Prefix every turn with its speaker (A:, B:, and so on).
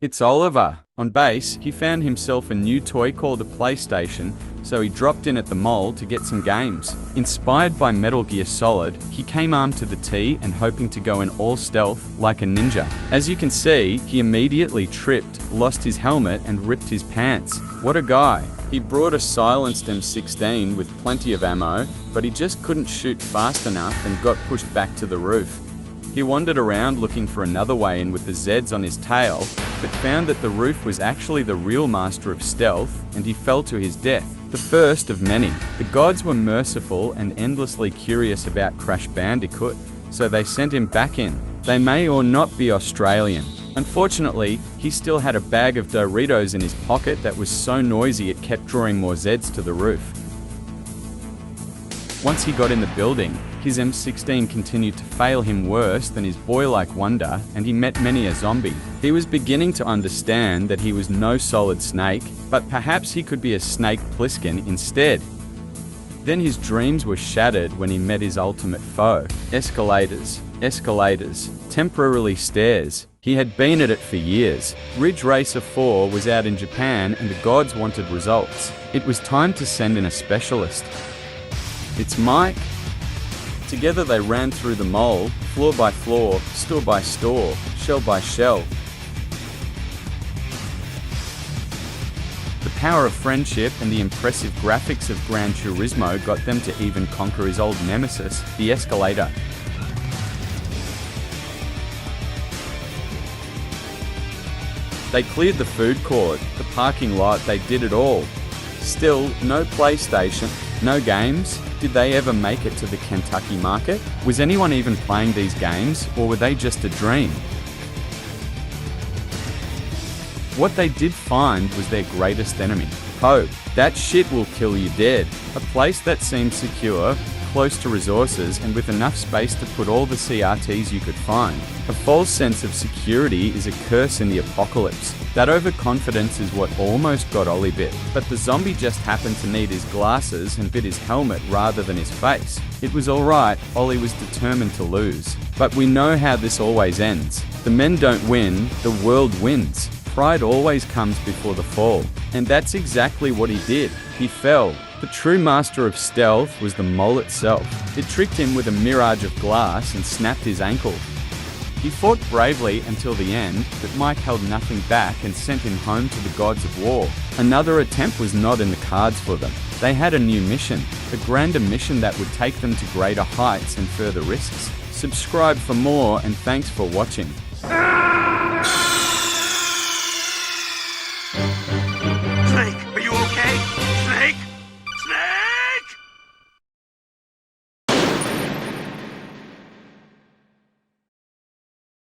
A: It's Oliver. On base, he found himself a new toy called a PlayStation, so he dropped in at the mall to get some games. Inspired by Metal Gear Solid, he came armed to the T and hoping to go in all stealth like a ninja. As you can see, he immediately tripped, lost his helmet and ripped his pants. What a guy. He brought a silenced M16 with plenty of ammo, but he just couldn't shoot fast enough and got pushed back to the roof. He wandered around looking for another way in with the Zeds on his tail, but found that the roof was actually the real master of stealth, and he fell to his death, the first of many. The gods were merciful and endlessly curious about Crash Bandicoot, so they sent him back in. They may or not be Australian. Unfortunately, he still had a bag of Doritos in his pocket that was so noisy it kept drawing more Zeds to the roof. Once he got in the building, his M16 continued to fail him worse than his boy-like wonder, and he met many a zombie. He was beginning to understand that he was no solid snake, but perhaps he could be a Snake Plissken instead. Then his dreams were shattered when he met his ultimate foe. Escalators, temporarily stairs. He had been at it for years. Ridge Racer 4 was out in Japan and the gods wanted results. It was time to send in a specialist. It's Mike. Together they ran through the mall, floor by floor, store by store, shell by shell. The power of friendship and the impressive graphics of Gran Turismo got them to even conquer his old nemesis, the escalator. They cleared the food court, the parking lot, they did it all. Still, no PlayStation, no games. Did they ever make it to the Kentucky market? Was anyone even playing these games, or were they just a dream? What they did find was their greatest enemy, hope. That shit will kill you dead. A place that seemed secure, close to resources, and with enough space to put all the CRTs you could find. A false sense of security is a curse in the apocalypse. That overconfidence is what almost got Olli bit, but the zombie just happened to need his glasses and bit his helmet rather than his face. It was alright, Olli was determined to lose. But we know how this always ends. The men don't win, the world wins. Pride always comes before the fall. And that's exactly what he did. He fell. The true master of stealth was the mole itself. It tricked him with a mirage of glass and snapped his ankle. He fought bravely until the end, but Mike held nothing back and sent him home to the gods of war. Another attempt was not in the cards for them. They had a new mission, a grander mission that would take them to greater heights and further risks. Subscribe for more, and thanks for watching.